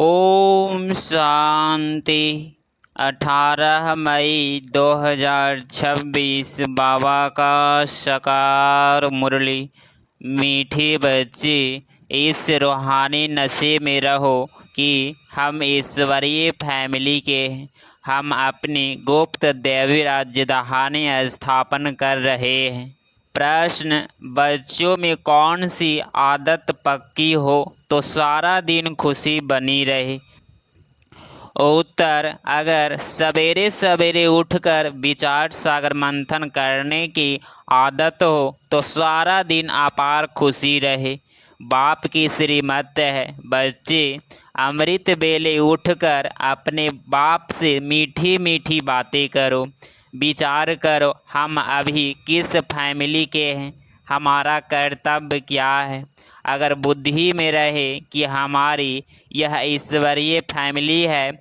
ओम शांति। 18 मई 2026 बाबा का साकार मुरली। मीठे बच्चे, इस रूहानी नशे में रहो कि हम ईश्वरीय फैमिली के हैं। हम अपनी गुप्त दैवी राजधानी स्थापन कर रहे हैं। प्रश्न: बच्चों में कौन सी आदत पक्की हो तो सारा दिन खुशी बनी रहे? उत्तर: अगर सवेरे सवेरे उठकर विचार सागर मंथन करने की आदत हो तो सारा दिन अपार खुशी रहे। बाप की श्रीमत है, बच्चे अमृत बेले उठकर अपने बाप से मीठी मीठी बातें करो। विचार करो, हम अभी किस फैमिली के हैं, हमारा कर्तव्य क्या है। अगर बुद्धि में रहे कि हमारी यह ईश्वरीय फैमिली है,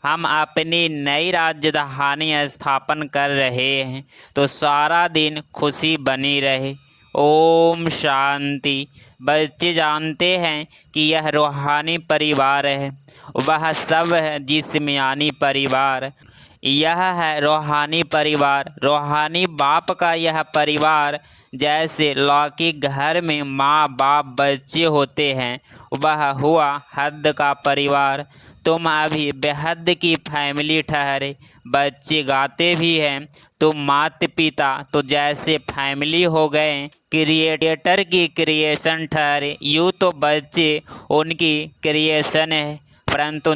हम अपनी नई राजधानी स्थापन कर रहे हैं, तो सारा दिन खुशी बनी रहे। ओम शांति। बच्चे जानते हैं कि यह रूहानी परिवार है, वह सब है जिस्मानी परिवार। यह है रूहानी परिवार, रूहानी बाप का यह परिवार। जैसे लौकिक घर में माँ बाप बच्चे होते हैं, वह हुआ हद का परिवार। तुम अभी बेहद की फैमिली ठहरे। बच्चे गाते भी हैं, तुम माता पिता तो जैसे फैमिली हो गए, क्रिएटर की क्रिएशन ठहरे। यूँ तो बच्चे उनकी क्रिएशन है, परंतु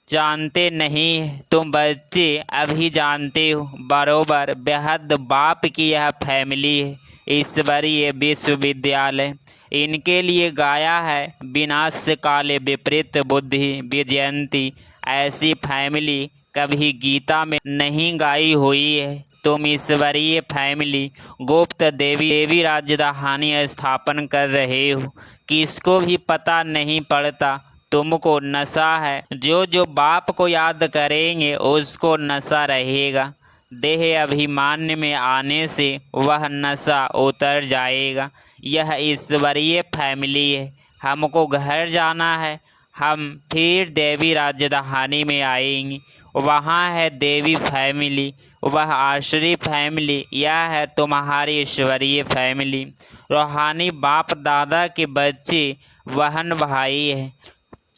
जानते नहीं तुम बच्चे अभी जानते हो बरोबर बेहद बाप की यह फैमिली है, ईश्वरीय विश्वविद्यालय। इनके लिए गाया है विनाश काले विपरीत बुद्धि विजयंती। ऐसी फैमिली कभी गीता में नहीं गाई हुई है। तुम ईश्वरीय फैमिली गुप्त देवी राजधानी स्थापन कर रहे हो, किसको भी पता नहीं पड़ता। तुमको नशा है, जो बाप को याद करेंगे उसको नशा रहेगा। देह अभिमान में आने से वह नशा उतर जाएगा। यह ईश्वरीय फैमिली है। हमको घर जाना है, हम फिर देवी राजधानी में आएंगे। वहाँ है देवी फैमिली, वह आश्री फैमिली। यह है तुम्हारी ईश्वरीय फैमिली। रूहानी बाप दादा के बच्चे बहन भाई है।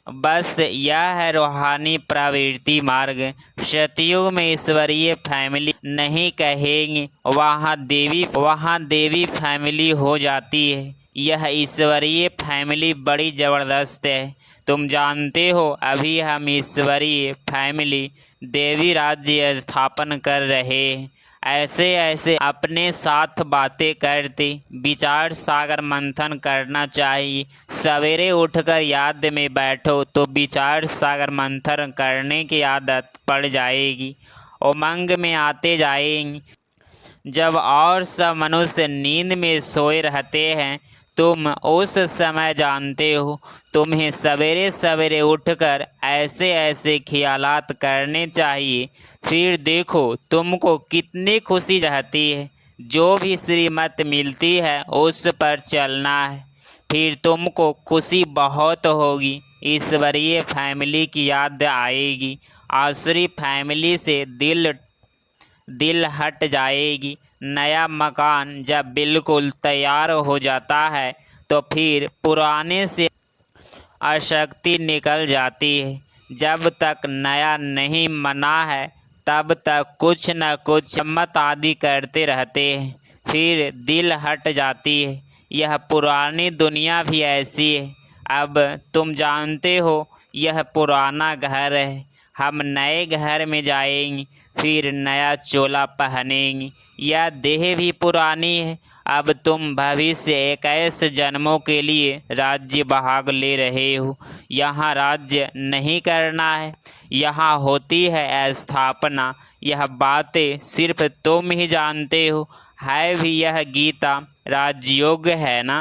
बस यह है रूहानी प्रवृत्ति मार्ग। सतयुग में ईश्वरीय फैमिली नहीं कहेंगे, वहाँ देवी फैमिली हो जाती है। यह ईश्वरीय फैमिली बड़ी ज़बरदस्त है। तुम जानते हो अभी हम ईश्वरीय फैमिली देवी राज्य स्थापन कर रहे हैं। ऐसे ऐसे अपने साथ बातें करते विचार सागर मंथन करना चाहिए। सवेरे उठकर याद में बैठो तो विचार सागर मंथन करने की आदत पड़ जाएगी, उमंग में आते जाएंगे। जब और सब मनुष्य नींद में सोए रहते हैं, तुम उस समय जानते हो तुम्हें सवेरे सवेरे उठकर ऐसे ऐसे ख्यालात करने चाहिए। फिर देखो तुमको कितनी खुशी रहती है। जो भी श्रीमत मिलती है उस पर चलना है, फिर तुमको खुशी बहुत होगी। ईश्वरीय फैमिली की याद आएगी, आसुरी फैमिली से दिल हट जाएगी। नया मकान जब बिल्कुल तैयार हो जाता है तो फिर पुराने से आसक्ति निकल जाती है। जब तक नया नहीं मना है तब तक कुछ न कुछ मत आदि करते रहते हैं, फिर दिल हट जाती है। यह पुरानी दुनिया भी ऐसी है। अब तुम जानते हो यह पुराना घर है, हम नए घर में जाएंगे, फिर नया चोला पहनेंगे। यह देह भी पुरानी है। अब तुम भविष्य 21 जन्मों के लिए राज्य भाग ले रहे हो। यहाँ राज्य नहीं करना है, यहाँ होती है स्थापना। यह बातें सिर्फ तुम ही जानते हो। है भी यह गीता राजयोग है ना।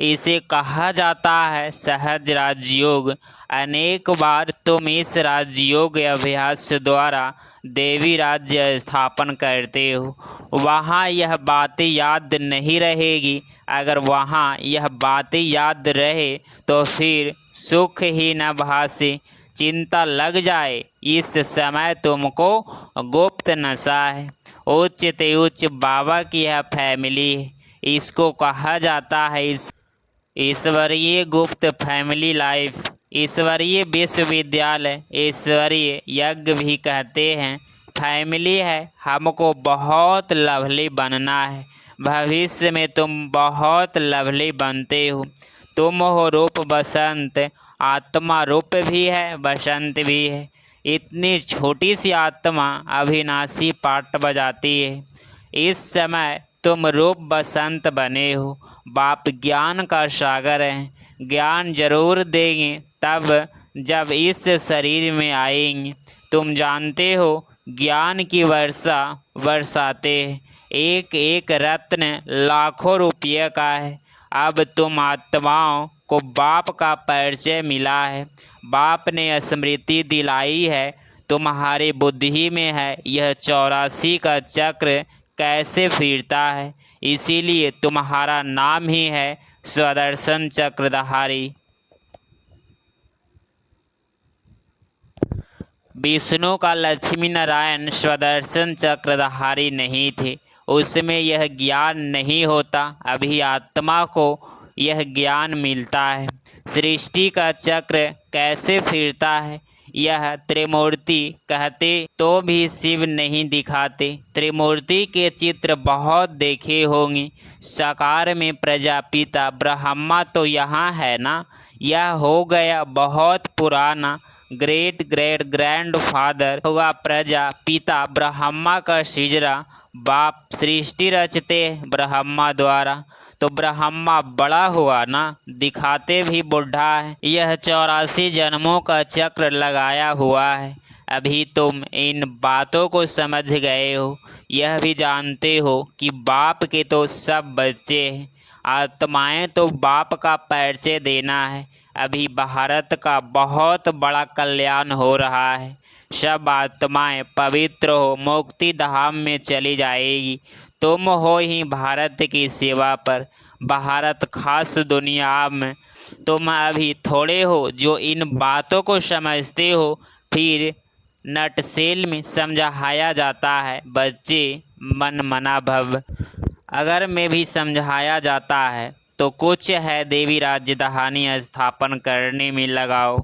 इसे कहा जाता है सहज राजयोग। अनेक बार तुम इस राजयोग अभ्यास द्वारा देवी राज्य स्थापन करते हो। वहाँ यह बातें याद नहीं रहेगी। अगर वहाँ यह बातें याद रहे तो फिर सुख ही न भासे, चिंता लग जाए। इस समय तुमको गुप्त नशा है। उच्च ते उच्च बाबा की यह फैमिली है। इसको कहा जाता है ईश्वरीय गुप्त फैमिली लाइफ, ईश्वरीय विश्वविद्यालय, ईश्वरीय यज्ञ भी कहते हैं। फैमिली है। हमको बहुत लवली बनना है। भविष्य में तुम बहुत लवली बनते हो। तुम हो रूप बसंत, आत्मा रूप भी है बसंत भी है। इतनी छोटी सी आत्मा अविनाशी पाठ बजाती है। इस समय तुम रूप बसंत बने हो। बाप ज्ञान का सागर है। ज्ञान जरूर देंगे तब जब इस शरीर में आएंगे। तुम जानते हो ज्ञान की वर्षा बरसाते हैं। एक एक रत्न लाखों रुपये का है। अब तुम आत्माओं को बाप का परिचय मिला है। बाप ने स्मृति दिलाई है। तुम्हारी बुद्धि में है यह 84 का चक्र कैसे फिरता है। इसीलिए तुम्हारा नाम ही है स्वदर्शन चक्रधारी। विष्णु का लक्ष्मी नारायण स्वदर्शन चक्रधारी नहीं थे। उसमें यह ज्ञान नहीं होता। अभी आत्मा को यह ज्ञान मिलता है। सृष्टि का चक्र कैसे फिरता है यह त्रिमूर्ति कहते तो भी शिव नहीं दिखाते। त्रिमूर्ति के चित्र बहुत देखे होंगे। साकार में प्रजापिता ब्रह्मा तो यहाँ है ना। यह हो गया बहुत पुराना। ग्रेट ग्रेट ग्रैंड फादर हुआ प्रजापिता ब्रह्मा का सिजरा। बाप सृष्टि रचते ब्रह्मा द्वारा तो ब्रह्मा बड़ा हुआ ना, दिखाते भी बुढ़ा है। यह 84 जन्मों का चक्र लगाया हुआ है। अभी तुम इन बातों को समझ गए हो। यह भी जानते हो कि बाप के तो सब बच्चे हैं। आत्माएं तो बाप का परिचय देना है। अभी भारत का बहुत बड़ा कल्याण हो रहा है। सब आत्माएं पवित्र हो मुक्ति धाम में चली जाएगी। तुम हो ही भारत की सेवा पर। भारत खास दुनिया में तुम अभी थोड़े हो जो इन बातों को समझते हो। फिर नटसेल में समझाया जाता है बच्चे मन मना भव। अगर मैं भी समझाया जाता है तो कुछ है देवी राजधानी स्थापन करने में लगाओ।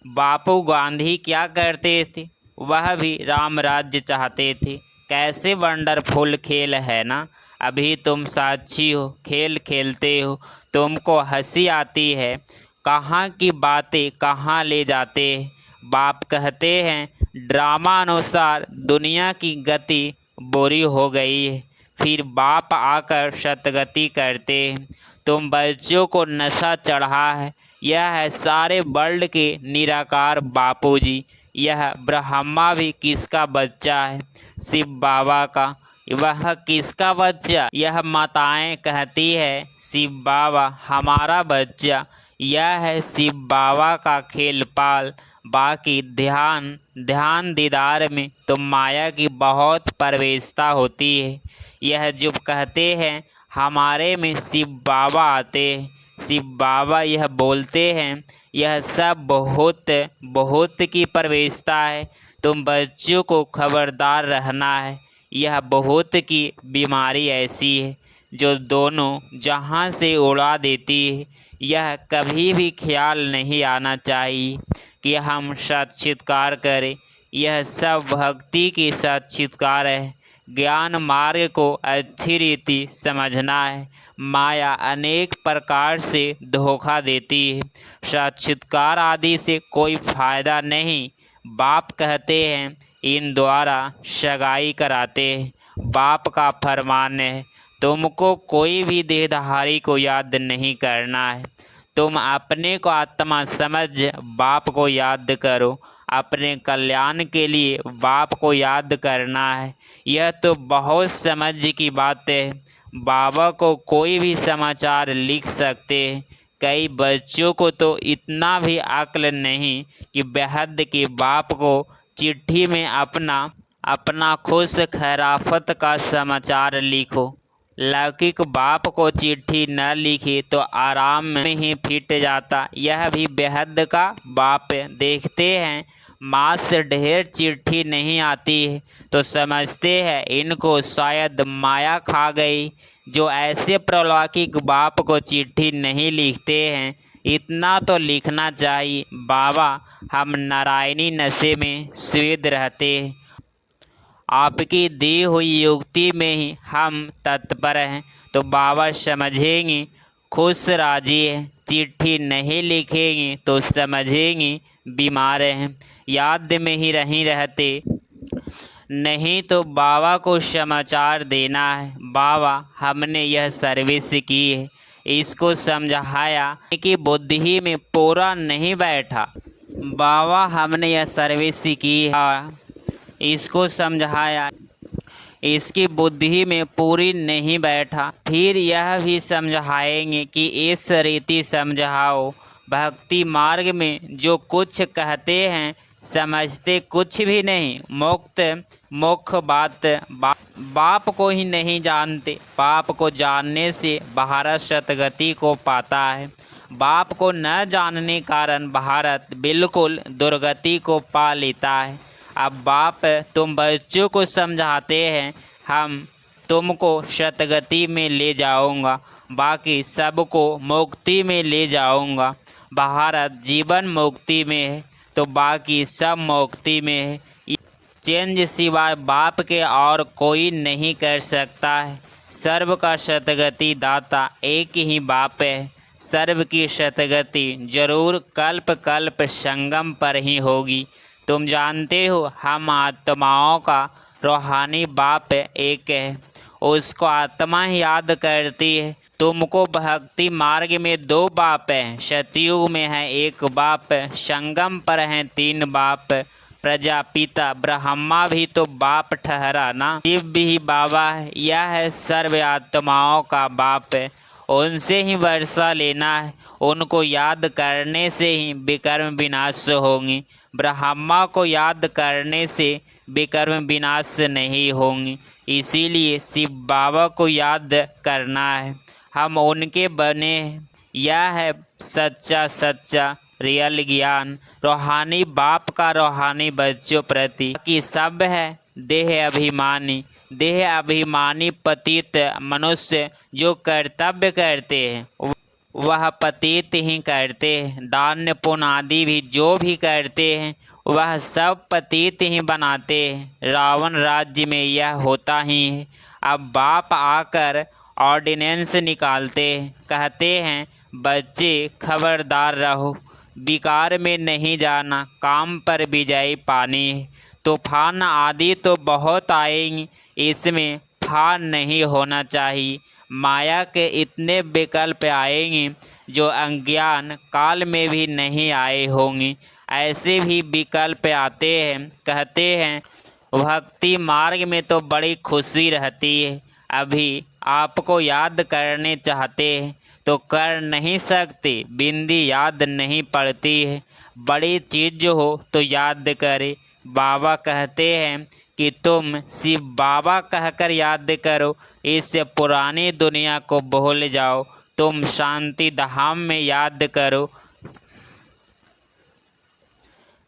बापू गांधी क्या करते थे। वह भी राम राज्य चाहते थे। कैसे वंडरफुल खेल है ना। अभी तुम साक्षी हो। खेल खेलते हो। तुमको हंसी आती है। कहाँ की बातें कहाँ ले जाते हैं। बाप कहते हैं ड्रामा अनुसार दुनिया की गति बुरी हो गई है। फिर बाप आकर सतगति करते हैं। तुम बच्चों को नशा चढ़ा है। यह है सारे वर्ल्ड के निराकार बापूजी। यह ब्रह्मा भी किसका बच्चा है। शिव बाबा का। वह किसका बच्चा। यह माताएं कहती है शिव बाबा हमारा बच्चा। यह है शिव बाबा का खेलपाल। बाकी ध्यान दीदार में तो माया की बहुत प्रवेशता होती है। यह जो कहते हैं हमारे में शिव बाबा आते हैं। शिव बाबा यह बोलते हैं यह सब बहुत बहुत की प्रवेशता है। तुम बच्चों को खबरदार रहना है। यह बहुत की बीमारी ऐसी है जो दोनों जहां से उड़ा देती है। यह कभी भी ख्याल नहीं आना चाहिए कि हम साक्षात्कार करें। यह सब भक्ति की साक्षात्कार है। ज्ञान मार्ग को अच्छी रीति समझना है। माया अनेक प्रकार से धोखा देती है। साक्षात्कार आदि से कोई फायदा नहीं। बाप कहते हैं इन द्वारा सगाई कराते हैं। बाप का फरमान है तुमको कोई भी देहधारी को याद नहीं करना है। तुम अपने को आत्मा समझ बाप को याद करो। अपने कल्याण के लिए बाप को याद करना है। यह तो बहुत समझ की बात है। बाबा को कोई भी समाचार लिख सकते हैं। कई बच्चों को तो इतना भी अक्ल नहीं कि बेहद के बाप को चिट्ठी में अपना खुश खैराफत का समाचार लिखो। लौकिक बाप को चिट्ठी न लिखी तो आराम में ही फिट जाता। यह भी बेहद का बाप देखते हैं माँ से ढेर चिट्ठी नहीं आती है तो समझते हैं इनको शायद माया खा गई। जो ऐसे प्रलौकिक बाप को चिट्ठी नहीं लिखते हैं, इतना तो लिखना चाहिए, बाबा हम नारायणी नशे में स्वेद रहते हैं, आपकी दी हुई युक्ति में ही हम तत्पर हैं। तो बाबा समझेंगे खुश राजी है, चिट्ठी नहीं लिखेंगे तो समझेंगे बीमार हैं, याद में ही नहीं रहते। नहीं तो बाबा को समाचार देना है, बाबा हमने यह सर्विस की है, इसको समझाया कि बुद्धि में पूरा नहीं बैठा। बाबा हमने यह सर्विस की है, इसको समझाया, इसकी बुद्धि में पूरी नहीं बैठा। फिर यह भी समझाएंगे कि इस रीति समझाओ। भक्ति मार्ग में जो कुछ कहते हैं समझते कुछ भी नहीं, मुख्य बाप को ही नहीं जानते। बाप को जानने से भारत सतगति को पाता है, बाप को न जानने कारण भारत बिल्कुल दुर्गति को पा लेता है। अब बाप तुम बच्चों को समझाते हैं, हम तुमको सतगति में ले जाऊंगा, बाकी सबको मुक्ति में ले जाऊंगा। भारत जीवन मुक्ति में है तो बाकी सब मुक्ति में है। चेंज सिवाय बाप के और कोई नहीं कर सकता है। सर्व का सतगति दाता एक ही बाप है। सर्व की सतगति जरूर कल्प कल्प संगम पर ही होगी। तुम जानते हो हम आत्माओं का रूहानी बाप एक है, उसको आत्मा ही याद करती है। तुमको भक्ति मार्ग में दो बाप हैं, सतयुग में है एक बाप, संगम पर हैं तीन बाप। प्रजापिता ब्रह्मा भी तो बाप ठहरा ना, शिव भी बाबा है। यह है सर्व आत्माओं का बाप है, उनसे ही वर्षा लेना है। उनको याद करने से ही विकर्म विनाश होंगे। ब्रह्मा को याद करने से विकर्म विनाश नहीं होंगे। इसीलिए शिव बाबा को याद करना है, हम उनके बने हैं। यह है सच्चा रियल ज्ञान, रूहानी बाप का रूहानी बच्चों प्रति कि सब है देह अभिमानी पतित मनुष्य जो कर्तव्य करते हैं वह पतित ही करते हैं। दान पुण्य आदि भी जो भी करते हैं वह सब पतित ही बनाते हैं। रावण राज्य में यह होता ही है। अब बाप आकर ऑर्डिनेंस निकालते हैं, कहते हैं बच्चे खबरदार रहो, विकार में नहीं जाना, काम पर विजयी पानी है। तूफान आदि तो बहुत आएंगे, इसमें फान नहीं होना चाहिए। माया के इतने विकल्प आएंगे जो अज्ञान काल में भी नहीं आए होंगे। ऐसे भी विकल्प आते हैं, कहते हैं भक्ति मार्ग में तो बड़ी खुशी रहती है, अभी आपको याद करने चाहते हैं तो कर नहीं सकते, बिंदी याद नहीं पड़ती है। बड़ी चीज हो तो याद करे। बाबा कहते हैं कि तुम सिर्फ बाबा कहकर याद करो, इससे पुरानी दुनिया को भूल जाओ, तुम शांति धाम में याद करो।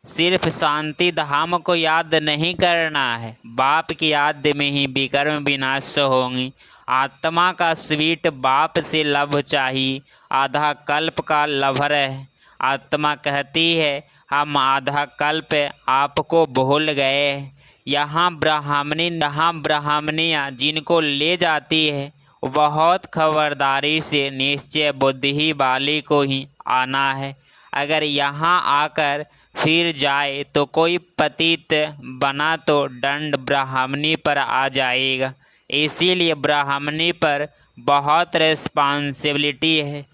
सिर्फ शांति धाम को याद नहीं करना है, बाप की याद में ही विकर्म विनाश होंगी। आत्मा का स्वीट बाप से लव चाहिए, आधा कल्प का लभर है। आत्मा कहती है हम आधा कल्प आपको भूल गए। यहाँ ब्राह्मणियाँ जिनको ले जाती है बहुत खबरदारी से निश्चय बुद्धि वाली को ही आना है। अगर यहाँ आकर फिर जाए तो कोई पतित बना तो दंड ब्राह्मणी पर आ जाएगा। इसीलिए ब्राह्मणी पर बहुत रिस्पॉन्सिबिलिटी है।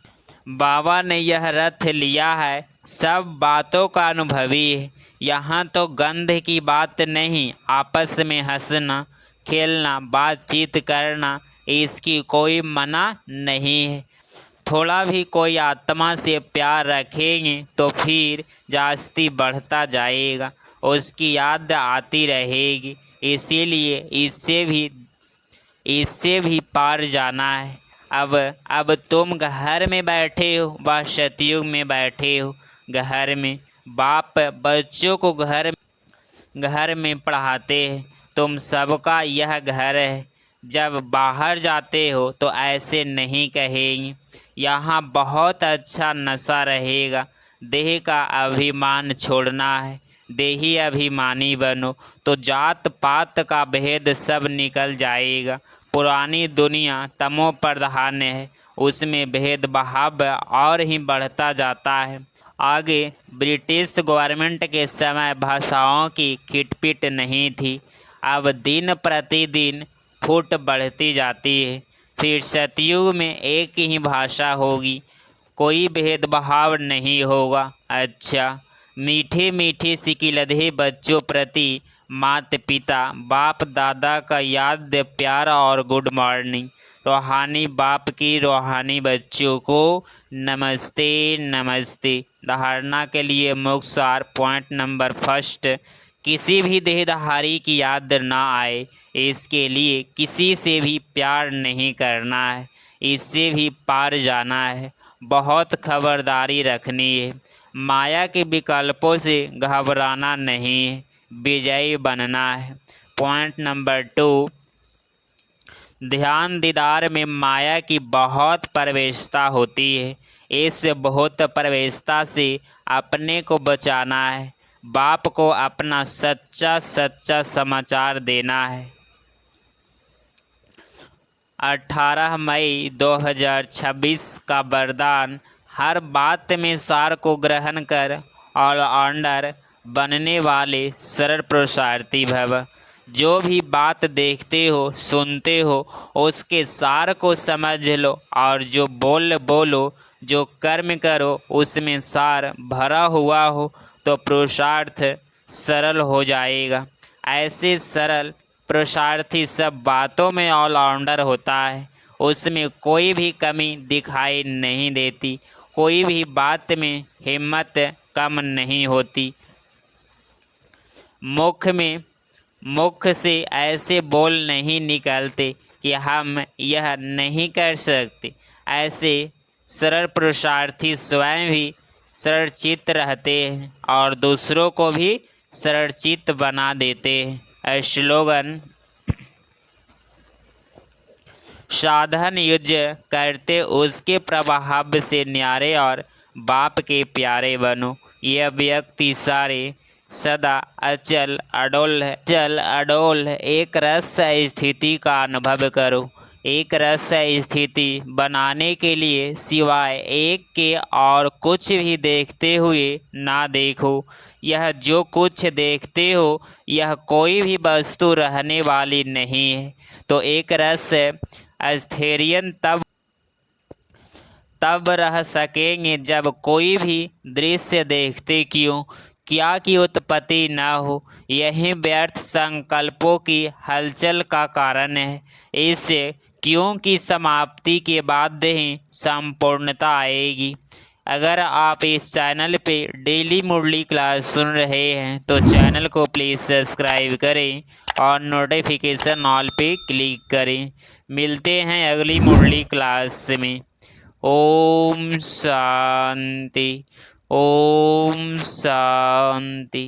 बाबा ने यह रथ लिया है, सब बातों का अनुभवी है। यहाँ तो गंध की बात नहीं, आपस में हंसना खेलना बातचीत करना इसकी कोई मना नहीं है। थोड़ा भी कोई आत्मा से प्यार रखेंगे तो फिर जास्ती बढ़ता जाएगा, उसकी याद आती रहेगी। इसीलिए इससे भी पार जाना है। अब तुम घर में बैठे हो व सतयुग में बैठे हो। घर में बाप बच्चों को घर में पढ़ाते हैं। तुम सबका यह घर है। जब बाहर जाते हो तो ऐसे नहीं कहेंगे, यहाँ बहुत अच्छा नशा रहेगा। देह का अभिमान छोड़ना है, देही अभिमानी बनो तो जात पात का भेद सब निकल जाएगा। पुरानी दुनिया तमो प्रधान है, उसमें भेदभाव और ही बढ़ता जाता है। आगे ब्रिटिश गवर्नमेंट के समय भाषाओं की खिटपिट नहीं थी, अब दिन प्रतिदिन फुट बढ़ती जाती है। फिर सतयुग में एक ही भाषा होगी, कोई भेदभाव नहीं होगा। अच्छा, मीठे मीठे सिकिलधे बच्चों प्रति माता पिता बाप दादा का याद प्यार और गुड मॉर्निंग। रूहानी बाप की रूहानी बच्चों को नमस्ते नमस्ते। धारणा के लिए मुख्य सार पॉइंट नंबर फर्स्ट, किसी भी देहधारी की याद ना आए, इसके लिए किसी से भी प्यार नहीं करना है, इससे भी पार जाना है। बहुत खबरदारी रखनी है, माया के विकल्पों से घबराना नहीं है, विजयी बनना है। पॉइंट नंबर 2, ध्यान दीदार में माया की बहुत प्रवेशता होती है, इस बहुत प्रवेशता से अपने को बचाना है। बाप को अपना सच्चा सच्चा समाचार देना है। 18 मई 2026 का वरदान, हर बात में सार को ग्रहण कर ऑलराउंडर बनने वाले सरल पुरुषार्थी भव। जो भी बात देखते हो सुनते हो उसके सार को समझ लो, और जो बोलो जो कर्म करो उसमें सार भरा हुआ हो तो पुरुषार्थ सरल हो जाएगा। ऐसे सरल पुरुषार्थी सब बातों में ऑलराउंडर होता है, उसमें कोई भी कमी दिखाई नहीं देती, कोई भी बात में हिम्मत कम नहीं होती। मुख से ऐसे बोल नहीं निकलते कि हम यह नहीं कर सकते। ऐसे सरल पुरुषार्थी स्वयं भी सरलचित्त रहते हैं और दूसरों को भी सरलचित्त बना देते हैं। स्लोगन, साधन युज करते उसके प्रभाव से न्यारे और बाप के प्यारे बनो। यह व्यक्ति सारे सदा अचल अडोल एक रस स्थिति का अनुभव करो। एक रस स्थिति बनाने के लिए सिवाय एक के और कुछ भी देखते हुए ना देखो। यह जो कुछ देखते हो यह कोई भी वस्तु रहने वाली नहीं है। तो एक रस स्थैर्य तब रह सकेंगे जब कोई भी दृश्य देखते क्या की उत्पत्ति न हो। यही व्यर्थ संकल्पों की हलचल का कारण है। इससे क्यों की समाप्ति के बाद ही संपूर्णता आएगी। अगर आप इस चैनल पे डेली मुरली क्लास सुन रहे हैं तो चैनल को प्लीज़ सब्सक्राइब करें और नोटिफिकेशन ऑल पे क्लिक करें। मिलते हैं अगली मुरली क्लास में। ओम शांति, ओम शांति।